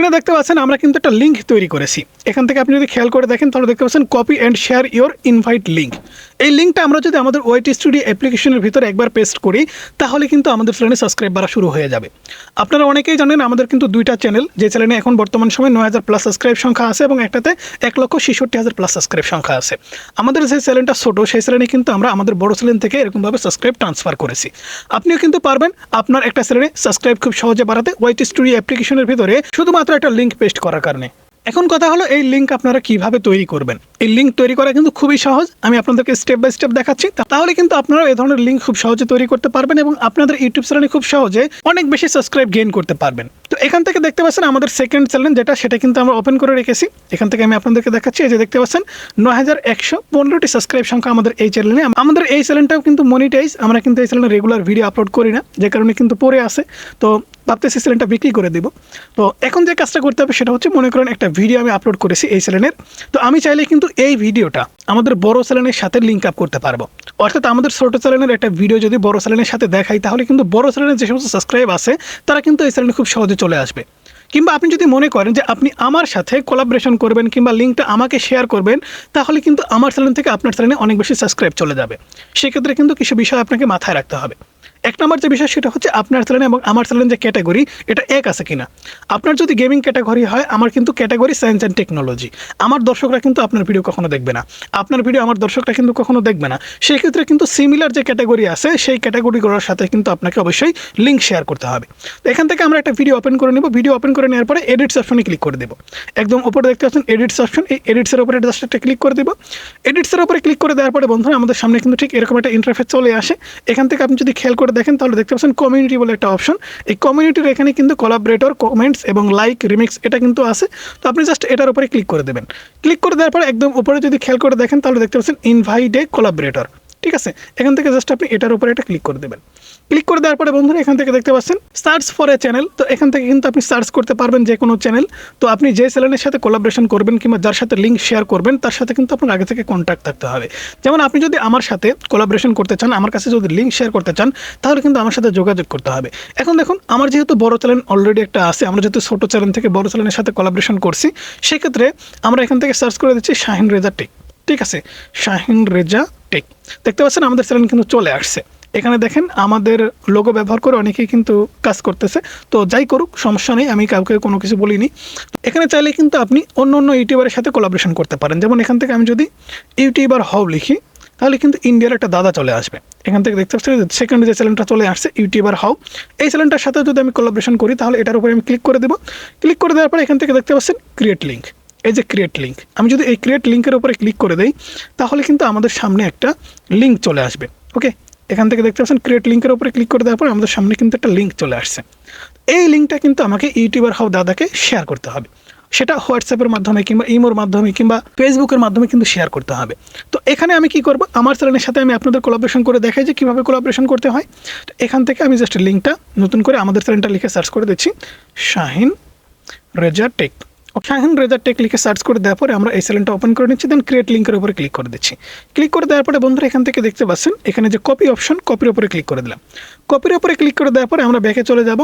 স্ক্রিনে দেখতে পাচ্ছেন আমরা কিন্তু একটা লিঙ্ক তৈরি করেছি। এখান থেকে আপনি যদি খেয়াল করে দেখেন তাহলে দেখতে পাচ্ছেন copy and share your invite link. এই লিঙ্কটা আমরা যদি আমাদের ওয়াইটি স্টুডিও অ্যাপ্লিকেশনের ভিতরে একবার পেস্ট করি তাহলে কিন্তু আমাদের চ্যানেলে সাবস্ক্রাইব বাড়া শুরু হয়ে যাবে। আপনারা অনেকেই জানেন আমাদের কিন্তু দুইটা চ্যানেল, যে চ্যানেলে এখন বর্তমান সময় 9000+ সাবস্ক্রাইব সংখ্যা আছে এবং একটাতে 1,66,000+ সাবস্ক্রাইব সংখ্যা আছে। আমাদের যে চ্যানেলটা ছোটো সেই চ্যানেলে কিন্তু আমরা আমাদের বড় চ্যানেল থেকে এরকমভাবে সাবস্ক্রাইব ট্রান্সফার করেছি। আপনিও কিন্তু পারবেন আপনার একটা চ্যানেলে সাবস্ক্রাইব খুব সহজে বাড়াতে ওয়াইটি স্টুডিও অ্যাপ্লিকেশনের ভিতরে শুধুমাত্র একটা লিঙ্ক পেস্ট করার কারণে। এখন কথা হলো এই লিঙ্ক আপনারা কিভাবে তৈরি করবেন। এই লিঙ্ক তৈরি করা কিন্তু খুবই সহজ, আমি আপনাদেরকে স্টেপ বাই স্টেপ দেখাচ্ছি। তাহলে কিন্তু আপনারা এই ধরনের লিঙ্ক খুব সহজে তৈরি করতে পারবেন এবং আপনাদের ইউটিউব চ্যানেলে খুব সহজে অনেক বেশি সাবস্ক্রাইব গেইন করতে পারবেন। তো এখান থেকে দেখতে পাচ্ছেন আমাদের সেকেন্ড চ্যানেল সেটা কিন্তু আমরা ওপেন করে রেখেছি। এখান থেকে আমি আপনাদেরকে দেখাচ্ছি, এই যে দেখতে পাচ্ছেন 9115টি সাবস্ক্রাইব সংখ্যা আমাদের এই চ্যানেলে। আমাদের এই চ্যানেলটাও কিন্তু মনিটাইজ, আমরা কিন্তু এই চ্যানেলে রেগুলার ভিডিও আপলোড করি না, যে কারণে কিন্তু পড়ে আসে। তো ভাবতেছি চ্যানেলটা বিক্রি করে দিব। তো এখন যে কাজটা করতে হবে সেটা হচ্ছে, মনে করেন একটা ভিডিও আমি আপলোড করেছি এই চ্যানেলের, তো আমি চাইলে কিন্তু এই ভিডিওটা আমাদের বড় চ্যানেলের সাথে লিঙ্ক আপ করতে পারবো। অর্থাৎ আমাদের ছোটো চ্যানেলের একটা ভিডিও যদি বড় চ্যানেলের সাথে দেখাই তাহলে কিন্তু বড় চ্যানেলের যে সমস্ত সাবস্ক্রাইব আছে তারা কিন্তু এই চ্যানেলে খুব সহজে চলে আসবে। কিংবা আপনি যদি মনে করেন যে আপনি আমার সাথে কোলাবরেশন করবেন কিংবা লিঙ্কটা আমাকে শেয়ার করবেন, তাহলে কিন্তু আমার চ্যানেল থেকে আপনার চ্যানেলে অনেক বেশি সাবস্ক্রাইব চলে যাবে। সেক্ষেত্রে কিন্তু কিছু বিষয় আপনাকে মাথায় রাখতে হবে। এক নম্বর যে বিষয় সেটা হচ্ছে আপনার চ্যানেল এবং আমার চ্যানেল যে ক্যাটাগরি এটা এক আছে কিনা। আপনার যদি গেমিং ক্যাটাগরি হয়, আমার কিন্তু ক্যাটাগরি সায়েন্স অ্যান্ড টেকনোলজি, আমার দর্শকরা কিন্তু আপনার ভিডিও কখনো দেখবে না, আপনার ভিডিও আমার দর্শকরা কিন্তু কখনো দেখবে না। সেই ক্ষেত্রে কিন্তু সিমিলার যে ক্যাটাগরি আছে সেই ক্যাটাগরিগুলোর সাথে কিন্তু আপনাকে অবশ্যই লিঙ্ক শেয়ার করতে হবে। তো এখান থেকে আমরা একটা ভিডিও ওপেন করে নেব। ভিডিও ওপেন করে নেওয়ার পরে এডিটস অপশনে ক্লিক করে দেবো। একদম উপরে দেখতে পাচ্ছেন এডিটস অপশন, এই এডিটসের উপরে জাস্ট একটা ক্লিক করে দেবো। এডিটসের উপরে ক্লিক করে দেওয়ার পরে বন্ধুরা আমাদের সামনে কিন্তু ঠিক এরকম একটা ইন্টারফেস চলে আসে। এখান থেকে আপনি যদি খেয়াল করে দেখেন তাহলে দেখতে পাচ্ছেন কমিউনিটি বলে একটা অপশন। এই কমিউনিটির এখানে কিন্তু কোলাবরেটর, কমেন্টস এবং লাইক, রিমিক্স এটা কিন্তু আছে। তো আপনি জাস্ট এটার উপরে ক্লিক করে দেবেন। ক্লিক করে দেওয়ার পরে একদম উপরে যদি খেয়াল করে দেখেন তাহলে দেখতে পাচ্ছেন ইনভাইট এ কোলাবরেটর, ঠিক আছে। এখান থেকে জাস্ট আপনি এটার উপরে এটা ক্লিক করে দেবেন। ক্লিক করে দেওয়ার পরে বন্ধুরা এখান থেকে দেখতে পাচ্ছেন সার্চ ফর এ চ্যানেল। তো এখান থেকে কিন্তু আপনি সার্চ করতে পারবেন যে কোনো চ্যানেল। তো আপনি যে চ্যানেলের সাথে কোলাবরেশন করবেন কিংবা যার সাথে লিঙ্ক শেয়ার করবেন তার সাথে কিন্তু আপনার আগে থেকে কন্ট্যাক্ট থাকতে হবে। যেমন আপনি যদি আমার সাথে কোলাবরেশন করতে চান, আমার কাছে যদি লিঙ্ক শেয়ার করতে চান, তাহলে কিন্তু আমার সাথে যোগাযোগ করতে হবে। এখন দেখুন আমার যেহেতু বড় চ্যানেল অলরেডি একটা আছে, আমরা যেহেতু ছোটো চ্যানেল থেকে বড় চ্যানেলের সাথে কোলাবরেশন করছি, সেক্ষেত্রে আমরা এখান থেকে সার্চ করে দিচ্ছি শাহিন রেজা টেক, ঠিক আছে। শাহিন রেজা টেক দেখতে পাচ্ছেন আমাদের চ্যানেল কিন্তু চলে আসছে। এখানে দেখেন আমাদের লোগো ব্যবহার করে অনেকেই কিন্তু কাজ করতেছে। তো যাই করুক সমস্যা নেই, আমি কাউকে কোনো কিছু বলিনি। এখানে চাইলে কিন্তু আপনি অন্য অন্য ইউটিউবারের সাথে কোলাবরেশন করতে পারেন। যেমন এখান থেকে আমি যদি ইউটিউবার হও লিখি তাহলে কিন্তু ইন্ডিয়ার একটা দাদা চলে আসবে। এখান থেকে দেখতে পাচ্ছি সেকেন্ড যে চ্যানেলটা চলে আসছে ইউটিউবার হাউ, এই চ্যানেলটার সাথে যদি আমি কোলাবরেশন করি তাহলে এটার উপরে আমি ক্লিক করে দেবো। ক্লিক করে দেওয়ার পরে এখান থেকে দেখতে পাচ্ছেন ক্রিয়েট লিঙ্ক, এই যে ক্রিয়েট লিঙ্ক, আমি যদি এই ক্রিয়েট লিঙ্কের উপরে ক্লিক করে দেই তাহলে কিন্তু আমাদের সামনে একটা লিঙ্ক চলে আসবে। ওকে, এখান থেকে দেখতে পাচ্ছেন ক্রিয়েট লিঙ্কের উপরে ক্লিক করে দেওয়ার পর আমাদের সামনে কিন্তু একটা লিঙ্ক চলে আসছে। এই লিঙ্কটা কিন্তু আমাকে ইউটিউবার হাউ দাদাকে শেয়ার করতে হবে। সেটা হোয়াটসঅ্যাপের মাধ্যমে কিংবা ইমোর মাধ্যমে কিংবা ফেসবুকের মাধ্যমে কিন্তু শেয়ার করতে হবে। তো এখানে আমি কি করব, আমার চ্যানেলের সাথে আমি আপনাদের কোলাবরেশন করে দেখাই যে কীভাবে কোলাবরেশন করতে হয়। তো এখান থেকে আমি জাস্ট লিঙ্কটা নতুন করে আমাদের চ্যানেলটা লিখে সার্চ করে দিচ্ছি শাহিন রেজা টেক। শাহিন রেজা টেক লিখে সার্চ করে দেওয়ার পরে আমরা এই চ্যানেলটা ওপেন করে নিচ্ছি, দেন ক্রিয়েট লিঙ্কের উপরে ক্লিক করে দিচ্ছি। ক্লিক করে দেওয়ার পরে বন্ধুরা এখান থেকে দেখতে পাচ্ছেন এখানে যে কপি অপশন, কপির উপরে ক্লিক করে দিলাম। কপির উপরে ক্লিক করে দেওয়ার পরে আমরা ব্যাকে চলে যাব।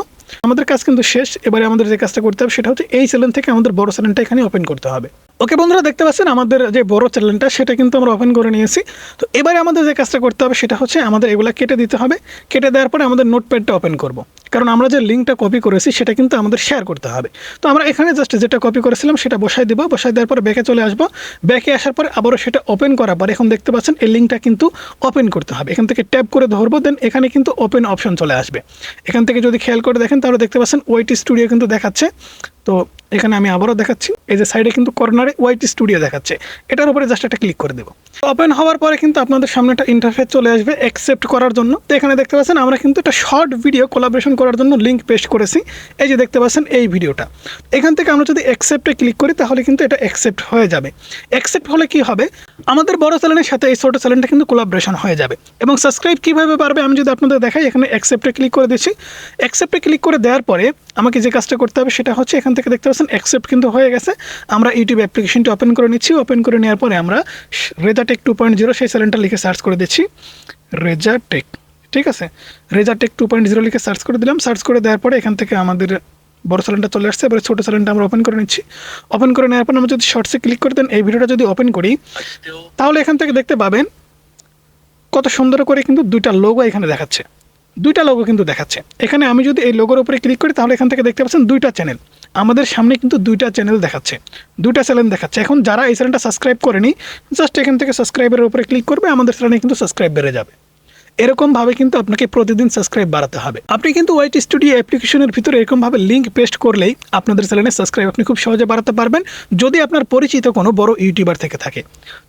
আমাদের কাজ কিন্তু শেষ। এবারে আমাদের যে কাজটা করতে হবে সেটা হচ্ছে এই চ্যানেল থেকে আমাদের বড় চ্যানেলটা এখানে ওপেন করতে হবে। ওকে বন্ধুরা দেখতে পাচ্ছেন আমাদের যে বড় চ্যানেলটা সেটা কিন্তু আমরা ওপেন করে নিয়েছি। তো এবারে আমাদের যে কাজটা করতে হবে সেটা হচ্ছে আমাদের এগুলা কেটে দিতে হবে। কেটে দেওয়ার পরে আমাদের নোটপ্যাডটা ওপেন করব, কারণ আমরা যে লিঙ্কটা কপি করেছি সেটা কিন্তু আমাদের শেয়ার করতে হবে। তো আমরা এখানে জাস্ট যেটা কপি করেছিলাম সেটা বসাই দেবো। বসাই দেওয়ার পরে ব্যাকে চলে আসবো। ব্যাকে আসার পরে আবারও সেটা ওপেন করার পর এখন দেখতে পাচ্ছেন এই লিঙ্কটা কিন্তু ওপেন করতে হবে। এখান থেকে ট্যাপ করে ধরবো, দেন এখানে কিন্তু ওপেন অপশন চলে আসবে। এখান থেকে যদি খেয়াল করে দেখেন তাহলে দেখতে পাচ্ছেন ওয়াইটি স্টুডিও কিন্তু দেখাচ্ছে। তো এখানে আমি আবারও দেখাচ্ছি, এই যে সাইডে কিন্তু কর্নারে ওয়াইটি স্টুডিও দেখাচ্ছে, এটার উপরে জাস্ট একটা ক্লিক করে দেবো। ওপেন হওয়ার পরে কিন্তু আপনাদের সামনে একটা ইন্টারফেস চলে আসবে অ্যাকসেপ্ট করার জন্য। তো এখানে দেখতে পাচ্ছেন আমরা কিন্তু একটা শর্ট ভিডিও কোলাবরেশন করার জন্য লিঙ্ক পেস্ট করেছি। এই যে দেখতে পাচ্ছেন এই ভিডিওটা, এখান থেকে আমরা যদি অ্যাকসেপ্টে ক্লিক করি তাহলে কিন্তু এটা অ্যাকসেপ্ট হয়ে যাবে। অ্যাকসেপ্ট হলে কি হবে, আমাদের বড় চ্যানেলের সাথে এই ছোটো চ্যানেলটা কিন্তু কোলাবরেশন হয়ে যাবে। এবং সাবস্ক্রাইব কীভাবে পারবে আমি যদি আপনাদের দেখাই, এখানে অ্যাকসেপ্টে ক্লিক করে দিচ্ছি। অ্যাকসেপ্টে ক্লিক করে দেওয়ার পরে আমাকে যে কাজটা করতে হবে সেটা হচ্ছে এখান থেকে দেখতে পাচ্ছেন অ্যাকসেপ্ট কিন্তু হয়ে গেছে। আমরা ইউটিউব অ্যাপ্লিকেশনটি ওপেন করে নিচ্ছি। ওপেন করে নেওয়ার পরে আমরা রেজা টেক 2.0 সেই চ্যানেলটা লিখে সার্চ করে দিচ্ছি রেজা টেক, ঠিক আছে। রেজা টেক 2.0 লিখে সার্চ করে দিলাম। সার্চ করে দেওয়ার পরে এখান থেকে আমাদের বড় চ্যানেলটা চলে আসছে, এবার ছোটো চ্যানেলটা আমরা ওপেন করে নিচ্ছি। ওপেন করে নেওয়ার পর আমরা যদি শর্টসে ক্লিক করে দেন, এই ভিডিওটা যদি ওপেন করি তাহলে এখান থেকে দেখতে পাবেন কত সুন্দর করে কিন্তু দুইটা লোগো এখানে দেখাচ্ছে, দুইটা লোগো কিন্তু দেখাচ্ছে। এখানে আমি যদি এই লোগোর উপরে ক্লিক করি তাহলে এখান থেকে দেখতে পাচ্ছেন দুইটা চ্যানেল, আমাদের সামনে কিন্তু দুইটা চ্যানেল দেখাচ্ছে, দুইটা চ্যানেল দেখাচ্ছে। এখন যারা এই চ্যানেলটা সাবস্ক্রাইব করেনি জাস্ট এখান থেকে সাবস্ক্রাইবের উপরে ক্লিক করবে, আমাদের চ্যানেলে কিন্তু সাবস্ক্রাইব বেড়ে যাবে। এরকমভাবে কিন্তু আপনাকে প্রতিদিন সাবস্ক্রাইব বাড়াতে হবে। আপনি কিন্তু ওয়াইটি স্টুডিও অ্যাপ্লিকেশনের ভিতরে এরকমভাবে লিঙ্ক পেস্ট করলেই আপনাদের চ্যানেলে সাবস্ক্রাইব আপনি খুব সহজে বাড়াতে পারবেন, যদি আপনার পরিচিত কোনো বড় ইউটিউবার থেকে থাকে।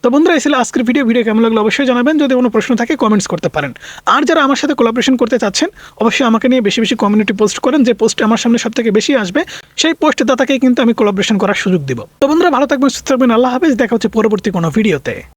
তো বন্ধুরা, এই ছিল আজকের ভিডিও কেমন লাগলো অবশ্যই জানাবেন, যদি কোনো প্রশ্ন থাকে কমেন্টস করতে পারেন। আর যারা আমার সাথে কোলাবোরেশন করতে চাচ্ছেন অবশ্যই আমাকে নিয়ে বেশি বেশি কমিউনিটি পোস্ট করেন, যে পোস্ট আমার সামনে সব থেকে বেশি আসবে সেই পোস্ট দাতাকে কিন্তু আমি কোলাবোরেশন করার সুযোগ দিব। তো বন্ধুরা, ভালো থাকবেন, সুস্থ থাকবেন, আল্লাহ হাফেজ, দেখা হচ্ছে পরবর্তী কোনো ভিডিওতে।